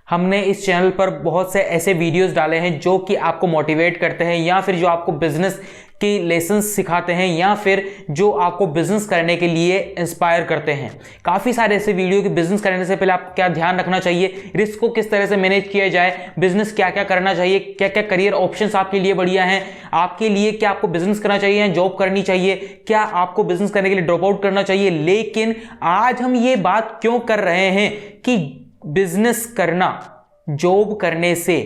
हमने इस चैनल पर बहुत से ऐसे वीडियोस डाले हैं जो कि आपको मोटिवेट करते हैं या फिर जो आपको बिजनेस की लेसन्स सिखाते हैं या फिर जो आपको बिजनेस करने के लिए इंस्पायर करते हैं। काफ़ी सारे ऐसे वीडियो कि बिजनेस करने से पहले आप क्या ध्यान रखना चाहिए, रिस्क को किस तरह से मैनेज किया जाए, बिजनेस क्या क्या करना चाहिए, क्या क्या करियर ऑप्शंस आपके लिए बढ़िया हैं, आपके लिए क्या आपको बिजनेस करना चाहिए या जॉब करनी चाहिए, क्या आपको बिजनेस करने के लिए ड्रॉप आउट करना चाहिए। लेकिन आज हम ये बात क्यों कर रहे हैं कि बिजनेस करना जॉब करने से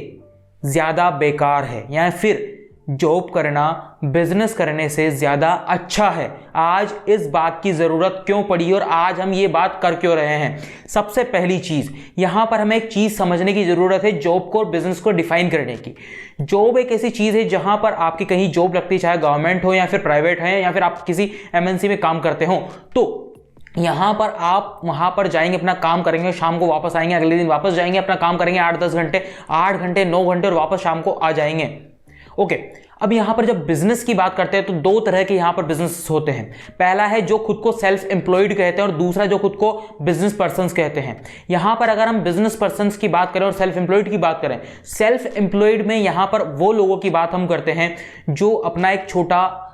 ज्यादा बेकार है या फिर जॉब करना बिजनेस करने से ज्यादा अच्छा है। आज इस बात की जरूरत क्यों पड़ी और आज हम ये बात कर क्यों रहे हैं। सबसे पहली चीज यहां पर हमें एक चीज समझने की जरूरत है, जॉब को और बिजनेस को डिफाइन करने की। जॉब एक ऐसी चीज है जहां पर आपकी कहीं जॉब लगती है, चाहे गवर्नमेंट हो या फिर प्राइवेट है या फिर आप किसी एमएनसी में काम करते हो, तो यहां पर आप वहां पर जाएंगे, अपना काम करेंगे, शाम को वापस आएंगे, अगले दिन वापस जाएंगे, अपना काम करेंगे 8-10 घंटे, 8 घंटे 9 घंटे और वापस शाम को आ जाएंगे। ओके, अब यहां पर जब बिजनेस की बात करते हैं तो दो तरह के यहां पर बिजनेस होते हैं। पहला है जो खुद को सेल्फ एम्प्लॉयड कहते हैं और दूसरा जो खुद को बिजनेस पर्संस कहते हैं। यहां पर अगर हम बिजनेस पर्संस की बात करें और सेल्फ एम्प्लॉयड की बात करें, सेल्फ एम्प्लॉयड में यहां पर वो लोगों की बात हम करते हैं जो अपना एक छोटा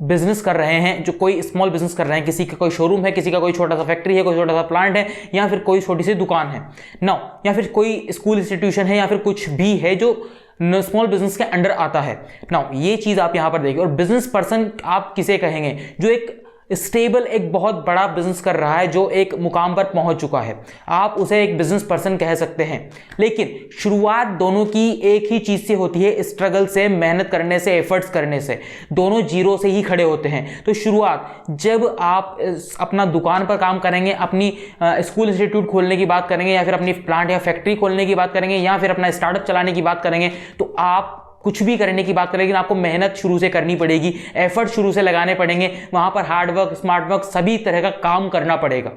बिजनेस कर रहे हैं, जो कोई स्मॉल बिजनेस कर रहे हैं, किसी का कोई शोरूम है, किसी का कोई छोटा सा फैक्ट्री है, कोई छोटा सा प्लांट है या फिर कोई छोटी सी दुकान है ना, या फिर कोई स्कूल इंस्टीट्यूशन है या फिर कुछ भी है जो स्मॉल बिजनेस के अंडर आता है ना। ये चीज आप यहां पर देखिए। और बिजनेस पर्सन आप किसे कहेंगे? जो एक स्टेबल एक बहुत बड़ा बिजनेस कर रहा है, जो एक मुकाम पर पहुंच चुका है, आप उसे एक बिजनेस पर्सन कह सकते हैं। लेकिन शुरुआत दोनों की एक ही चीज से होती है, स्ट्रगल से, मेहनत करने से, एफर्ट्स करने से। दोनों जीरो से ही खड़े होते हैं। तो शुरुआत जब आप अपना दुकान पर काम करेंगे, अपनी स्कूल इंस्टीट्यूट खोलने की बात करेंगे या फिर अपनी प्लांट या फैक्ट्री खोलने की बात करेंगे या फिर अपना स्टार्टअप चलाने की बात करेंगे, तो आप कुछ भी करने की बात करें, लेकिन आपको मेहनत शुरू से करनी पड़ेगी, एफर्ट शुरू से लगाने पड़ेंगे, वहां पर हार्ड वर्क, स्मार्ट वर्क, सभी तरह का काम करना पड़ेगा।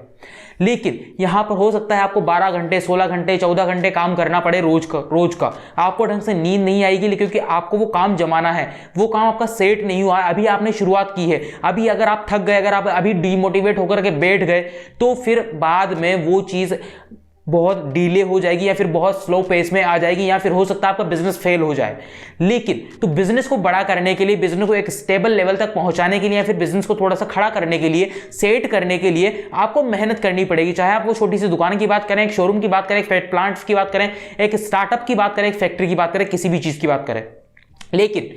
लेकिन यहां पर हो सकता है आपको 12 घंटे, 16 घंटे, 14 घंटे काम करना पड़े रोज का। आपको ढंग से नींद नहीं आएगी, लेकिन क्योंकि आपको वो काम जमाना है, वो काम आपका सेट नहीं हुआ है, अभी आपने शुरुआत की है। अभी अगर आप थक गए, अगर आप अभी डीमोटिवेट होकर के बैठ गए, तो फिर बाद में वो चीज बहुत डिले हो जाएगी या फिर बहुत स्लो पेस में आ जाएगी या फिर हो सकता है आपका बिजनेस फेल हो जाए। लेकिन तो बिजनेस को बड़ा करने के लिए, बिजनेस को एक स्टेबल लेवल तक पहुंचाने के लिए या फिर बिजनेस को थोड़ा सा खड़ा करने के लिए, सेट करने के लिए आपको मेहनत करनी पड़ेगी। चाहे आप वो छोटी सी दुकान की बात करें, एक शोरूम की बात करें, एक प्लांट्स की बात करें, एक स्टार्टअप की बात करें, एक फैक्ट्री की बात करें, किसी भी चीज की बात करें। लेकिन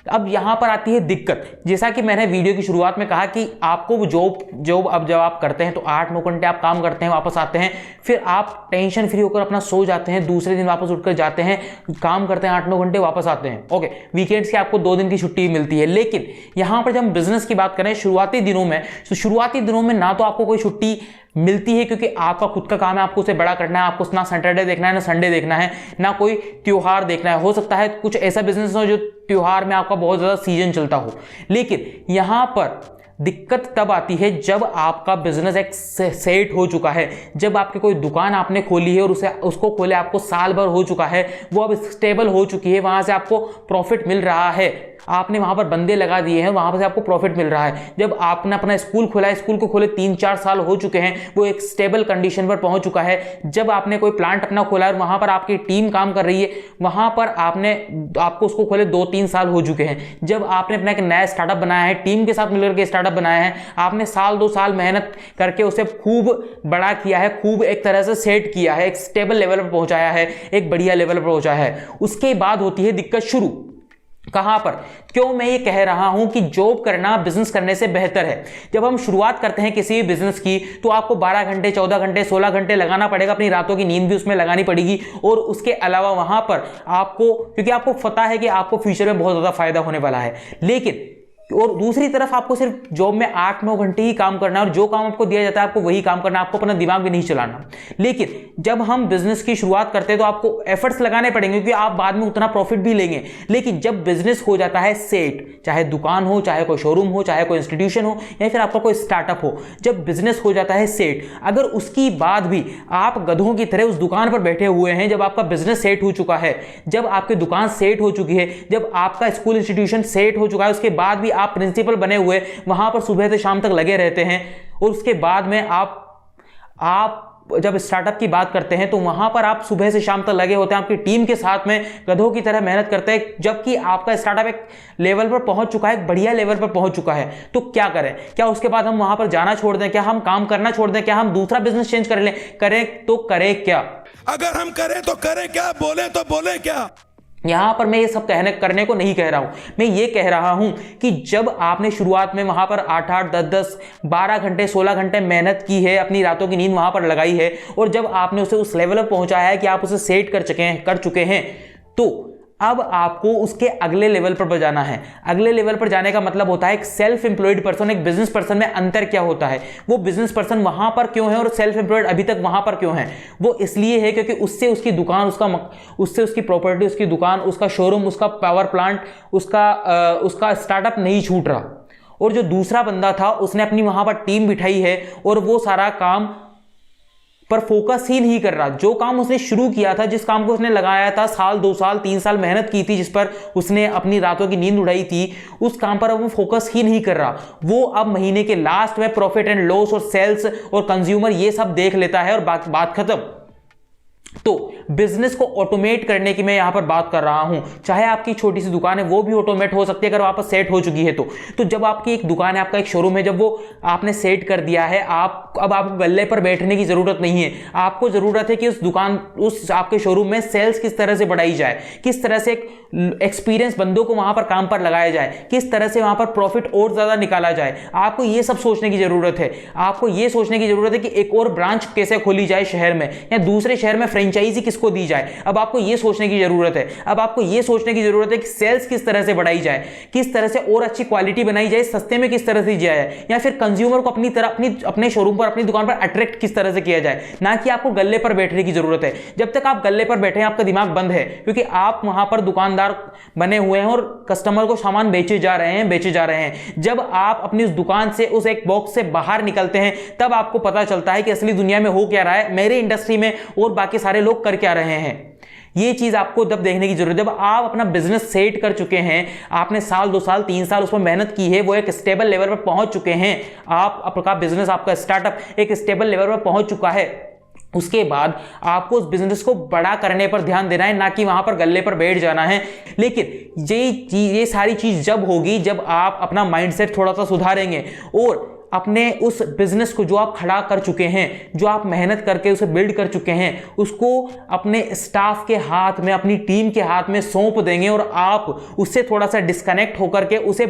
अब यहां पर आती है दिक्कत। जैसा कि मैंने वीडियो की शुरुआत में कहा कि आपको वो जॉब अब जब आप करते हैं तो 8-9 घंटे आप काम करते हैं, वापस आते हैं, फिर आप टेंशन फ्री होकर अपना सो जाते हैं, दूसरे दिन वापस उठकर जाते हैं, काम करते हैं 8-9 घंटे, वापस आते हैं। ओके, वीकेंड्स की आपको 2 दिन की छुट्टी मिलती है। लेकिन यहां पर जब हम बिजनेस की बात करें शुरुआती दिनों में, तो शुरुआती दिनों में ना तो आपको कोई छुट्टी मिलती है क्योंकि आपका खुद का काम है, आपको उसे बड़ा करना है, आपको ना सैटरडे देखना है, ना संडे देखना है, ना कोई त्योहार देखना है। हो सकता है कुछ ऐसा बिजनेस हो जो त्योहार में आपका बहुत ज्यादा सीजन चलता हो। लेकिन यहां पर दिक्कत तब आती है जब आपका बिजनेस एक सेट हो चुका है, जब आपकी कोई दुकान आपने खोली है और उसको खोले आपको साल भर हो चुका है, वो अब स्टेबल हो चुकी है, वहां से आपको प्रॉफिट मिल रहा है, आपने वहां पर बंदे लगा दिए हैं, वहां पर से आपको प्रॉफिट मिल रहा है। जब आपने अपना स्कूल खोला है, स्कूल को खोले 3-4 साल हो चुके हैं, वो एक स्टेबल कंडीशन पर पहुंच चुका है। जब आपने कोई प्लांट अपना खोला है, वहां पर आपकी टीम काम कर रही है, वहां पर आपको उसको खोले 2-3 साल हो चुके हैं। जब आपने अपना एक नया स्टार्टअप बनाया है, टीम के साथ मिलकर के स्टार्टअप बनाया है, आपने 1-2 साल मेहनत करके उसे खूब बड़ा किया है, खूब एक तरह से सेट किया है, एक स्टेबल लेवल पर पहुंचाया है, एक बढ़िया लेवल पर पहुंचाया है। उसके बाद होती है दिक्कत शुरू। कहां पर? क्यों मैं ये कह रहा हूं कि जॉब करना बिजनेस करने से बेहतर है। जब हम शुरुआत करते हैं किसी भी बिजनेस की, तो आपको 12 घंटे, 14 घंटे, 16 घंटे लगाना पड़ेगा, अपनी रातों की नींद भी उसमें लगानी पड़ेगी। और उसके अलावा वहां पर आपको, क्योंकि आपको पता है कि आपको फ्यूचर में बहुत ज्यादा फायदा होने वाला है। लेकिन और दूसरी तरफ आपको सिर्फ जॉब में 8-9 घंटे ही काम करना है और जो काम आपको दिया जाता है आपको वही काम करना है, आपको अपना दिमाग भी नहीं चलाना। लेकिन जब हम बिजनेस की शुरुआत करते हैं तो आपको एफर्ट्स लगाने पड़ेंगे क्योंकि आप बाद में उतना प्रॉफिट भी लेंगे। लेकिन जब बिजनेस हो जाता है सेट, चाहे दुकान हो, चाहे कोई शोरूम हो, चाहे कोई इंस्टीट्यूशन हो या फिर आपका कोई स्टार्टअप हो, जब बिजनेस हो जाता है सेट, अगर उसकी बाद भी आप गधों की तरह उस दुकान पर बैठे हुए हैं, जब आपका बिजनेस सेट हो चुका है, जब आपकी दुकान सेट हो चुकी है, जब आपका स्कूल इंस्टीट्यूशन सेट हो चुका है, उसके बाद भी आप प्रिंसिपल बने हुए वहां पर सुबह से शाम तक लगे रहते हैं और उसके बाद में आप जब स्टार्टअप की बात करते हैं तो वहां पर आप सुबह से शाम तक लगे होते हैं, आपकी टीम के साथ में गधों की तरह मेहनत करते हैं, जबकि आपका स्टार्टअप एक लेवल पर पहुंच चुका है, एक बढ़िया लेवल पर पहुंच चुका है। तो क्या करें? क्या उसके बाद हम वहां पर जाना छोड़ दें? क्या हम काम करना छोड़ दें? क्या हम दूसरा बिजनेस चेंज कर लें? करें तो करें क्या? अगर हम करें तो करें क्या, बोले तो बोले क्या? यहां पर मैं ये सब करने को नहीं कह रहा हूं, मैं ये कह रहा हूं कि जब आपने शुरुआत में वहां पर 8-8, 10-10, 12 घंटे, 16 घंटे मेहनत की है, अपनी रातों की नींद वहां पर लगाई है, और जब आपने उसे उस लेवल पर पहुंचाया है कि आप उसे सेट कर चुके हैं, तो अब आपको उसके अगले लेवल पर जाना है। अगले लेवल पर जाने का मतलब होता है एक सेल्फ एम्प्लॉयड पर्सन, एक बिजनेस पर्सन में अंतर क्या होता है? वो बिजनेस पर्सन वहां पर क्यों है और सेल्फ एम्प्लॉयड अभी तक वहां पर क्यों है? वो इसलिए है क्योंकि उससे उसकी दुकान, उससे उसकी प्रॉपर्टी, उसकी दुकान, उसका शोरूम, उसका पावर प्लांट, उसका स्टार्टअप नहीं छूट रहा। और जो दूसरा बंदा था उसने अपनी वहां पर टीम बिठाई है और वो सारा काम पर फोकस ही नहीं कर रहा। जो काम उसने शुरू किया था, जिस काम को उसने लगाया था, साल, 2 साल, 3 साल मेहनत की थी, जिस पर उसने अपनी रातों की नींद उड़ाई थी, उस काम पर अब वो फोकस ही नहीं कर रहा। वो अब महीने के लास्ट में प्रॉफिट एंड लॉस और सेल्स और कंज्यूमर ये सब देख लेता है और बात खत्म। तो बिजनेस को ऑटोमेट करने की मैं यहां पर बात कर रहा हूं। चाहे आपकी छोटी सी दुकान है, वो भी ऑटोमेट हो सकती है अगर वहां पर सेट हो चुकी है तो जब आपकी एक दुकान है, आपका एक शोरूम है, जब वो आपने सेट कर दिया है, अब आपको गल्ले पर बैठने की जरूरत नहीं है। आपको जरूरत है कि उस आपके शोरूम में सेल्स किस तरह से बढ़ाई जाए, किस तरह से एक्सपीरियंस बंदों को वहां पर काम पर लगाया जाए, किस तरह से वहां पर प्रॉफिट और ज्यादा निकाला जाए। आपको यह सब सोचने की जरूरत है। आपको यह सोचने की जरूरत है कि एक और ब्रांच कैसे खोली जाए शहर में, या दूसरे शहर में फ्रेंचाइजी किसको दी जाए। अब आपको यह सोचने की जरूरत है। अब आपको यह सोचने की जरूरत है कि सेल्स किस तरह से बढ़ाई जाए, किस तरह से और अच्छी क्वालिटी बनाई जाए, सस्ते में किस तरह से दिया जाए, या फिर कंज्यूमर को अपनी तरफ अपने शोरूम पर, अपनी दुकान पर अट्रैक्ट किस तरह से किया जाए। ना कि आपको गल्ले पर बैठने की जरूरत है। जब तक आप गल्ले पर बैठे हैं, आपका दिमाग बंद है, क्योंकि आप वहां पर दुकानदार बने हुए हैं और कस्टमर को सामान बेचे जा रहे हैं। जब आप अपनी उस दुकान से, उस एक बॉक्स से बाहर निकलते हैं, तब आपको पता चलता है कि असली दुनिया में हो क्या रहा है, मेरी इंडस्ट्री में और बाकी सारे लोग कर क्या रहे हैं। ये चीज आपको जब देखने की जरूरत है, जब आप अपना बिजनेस सेट कर चुके हैं, आपने साल, 2 साल, 3 साल उस पर मेहनत की है, वो एक स्टेबल लेवल पर पहुंच चुके हैं, आपका बिजनेस, आपका स्टार्टअप एक स्टेबल लेवल पर पहुंच चुका है, उसके बाद आपको उस बिजनेस को बड़ा करने पर ध्यान देना है, ना कि वहां पर गल्ले पर बैठ जाना है। लेकिन ये सारी चीज जब होगी, जब आप अपना माइंडसेट थोड़ा सा सुधारेंगे और अपने उस बिजनेस को जो आप खड़ा कर चुके हैं, जो आप मेहनत करके उसे बिल्ड कर चुके हैं, उसको अपने स्टाफ के हाथ में, अपनी टीम के हाथ में सौंप देंगे और आप उससे थोड़ा सा डिस्कनेक्ट होकर के उसे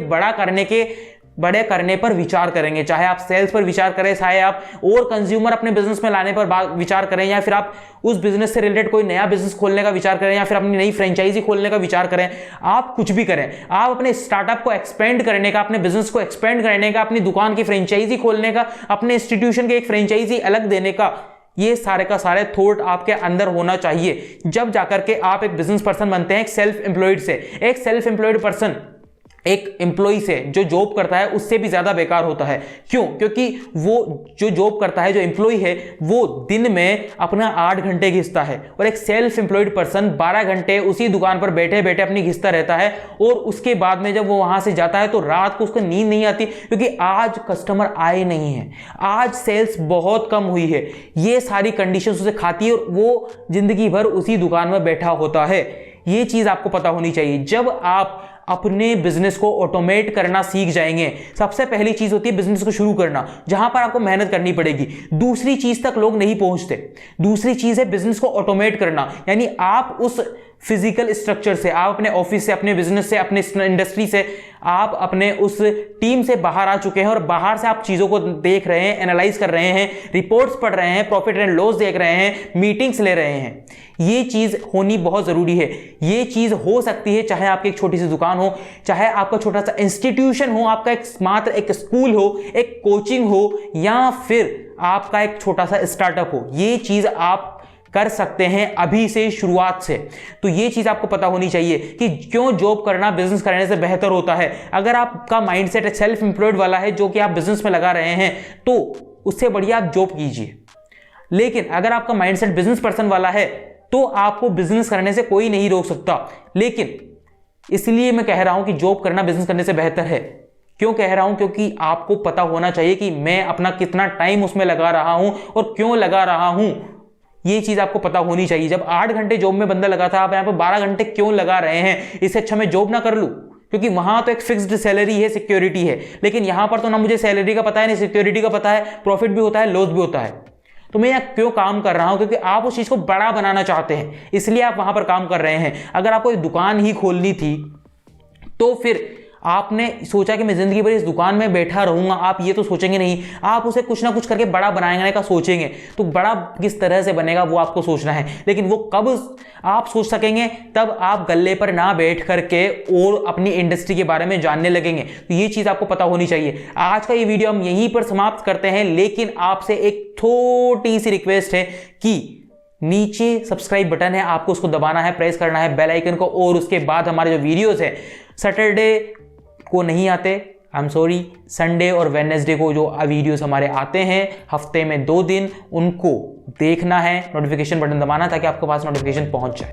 बड़े करने पर विचार करेंगे। चाहे आप सेल्स पर विचार करें, चाहे आप और कंज्यूमर अपने बिजनेस में लाने पर विचार करें, या फिर आप उस बिजनेस से रिलेटेड कोई नया बिजनेस खोलने का विचार करें, या फिर अपनी नई फ्रेंचाइजी खोलने का विचार करें। आप कुछ भी करें, आप अपने स्टार्टअप को एक्सपेंड करने का, अपने बिजनेस को एक्सपेंड करने का, अपनी दुकान की फ्रेंचाइजी खोलने का, अपने इंस्टीट्यूशन की एक फ्रेंचाइजी अलग देने का, ये सारे का सारे थॉट आपके अंदर होना चाहिए। जब जाकर के आप एक बिजनेस पर्सन बनते हैं, एक सेल्फ एम्प्लॉयड से। एक सेल्फ एम्प्लॉयड पर्सन एक एम्प्लॉय से, जो जॉब करता है, उससे भी ज्यादा बेकार होता है। क्यों? क्योंकि वो जो जॉब करता है, जो एम्प्लॉय है, वो दिन में अपना 8 घंटे घिसता है, और एक सेल्फ एम्प्लॉयड पर्सन 12 घंटे उसी दुकान पर बैठे बैठे अपनी घिसता रहता है। और उसके बाद में जब वो वहां से जाता है तो रात को उसको नींद नहीं आती, क्योंकि आज कस्टमर आए नहीं है, आज सेल्स बहुत कम हुई है। ये सारी कंडीशंस उसे खाती है और वो जिंदगी भर उसी दुकान में बैठा होता है। ये चीज आपको पता होनी चाहिए। जब आप अपने बिजनेस को ऑटोमेट करना सीख जाएंगे, सबसे पहली चीज होती है बिजनेस को शुरू करना, जहां पर आपको मेहनत करनी पड़ेगी। दूसरी चीज तक लोग नहीं पहुंचते। दूसरी चीज है बिजनेस को ऑटोमेट करना, यानी आप उस फिजिकल स्ट्रक्चर से, आप अपने ऑफिस से, अपने बिजनेस से, अपने इंडस्ट्री से, आप अपने उस टीम से बाहर आ चुके हैं और बाहर से आप चीजों को देख रहे हैं, एनालाइज कर रहे हैं, रिपोर्ट्स पढ़ रहे हैं, प्रॉफिट एंड लॉस देख रहे हैं, मीटिंग्स ले रहे हैं। ये चीज होनी बहुत जरूरी है। ये चीज हो सकती है चाहे आपकी एक छोटी सी दुकान हो, चाहे आपका छोटा सा इंस्टीट्यूशन हो, आपका एक स्कूल हो, एक कोचिंग हो, या फिर आपका एक छोटा सा स्टार्टअप हो। ये चीज आप कर सकते हैं अभी से, शुरुआत से। तो ये चीज आपको पता होनी चाहिए कि क्यों जॉब करना बिजनेस करने से बेहतर होता है। अगर आपका माइंडसेट सेल्फ एम्प्लॉयड वाला है, जो कि आप बिजनेस में लगा रहे हैं, तो उससे बढ़िया आप जॉब कीजिए। लेकिन अगर आपका माइंडसेट बिजनेस पर्सन वाला है, तो आपको बिजनेस करने से कोई नहीं रोक सकता। लेकिन इसलिए मैं कह रहा हूं कि जॉब करना बिजनेस करने से बेहतर है। क्यों कह रहा हूं? क्योंकि आपको पता होना चाहिए कि मैं अपना कितना टाइम उसमें लगा रहा हूं और क्यों लगा रहा हूं। ये चीज आपको पता होनी चाहिए। जब 8 घंटे जॉब में बंदा लगा था, आप यहां पर 12 घंटे क्यों लगा रहे हैं? इससे अच्छा मैं जॉब ना कर लूं, क्योंकि वहां तो एक फिक्स्ड सैलरी है, सिक्योरिटी है। लेकिन यहां पर तो ना मुझे सैलरी का पता है, ना सिक्योरिटी का पता है, प्रॉफिट भी होता है, लॉस भी होता है। तो मैं यहाँ क्यों काम कर रहा हूं? क्योंकि आप उस चीज को बड़ा बनाना चाहते हैं, इसलिए आप वहां पर काम कर रहे हैं। अगर आपको एक दुकान ही खोलनी थी तो फिर आपने सोचा कि मैं जिंदगी भर इस दुकान में बैठा रहूंगा, आप ये तो सोचेंगे नहीं। आप उसे कुछ ना कुछ करके बड़ा बनाने का सोचेंगे। तो बड़ा किस तरह से बनेगा वो आपको सोचना है। लेकिन वो कब आप सोच सकेंगे? तब आप गल्ले पर ना बैठ करके और अपनी इंडस्ट्री के बारे में जानने लगेंगे। तो ये चीज आपको पता होनी चाहिए। आज का ये वीडियो हम यहीं पर समाप्त करते हैं, लेकिन आपसे एक छोटी सी रिक्वेस्ट है कि नीचे सब्सक्राइब बटन है, आपको उसको दबाना है, प्रेस करना है बेल आइकन को। और उसके बाद हमारे जो वीडियोस है सैटरडे को नहीं आते, आई एम सॉरी, संडे और वेडनेसडे को जो वीडियोस हमारे आते हैं हफ्ते में 2 दिन, उनको देखना है, नोटिफिकेशन बटन दबाना ताकि आपके पास नोटिफिकेशन पहुंच जाए।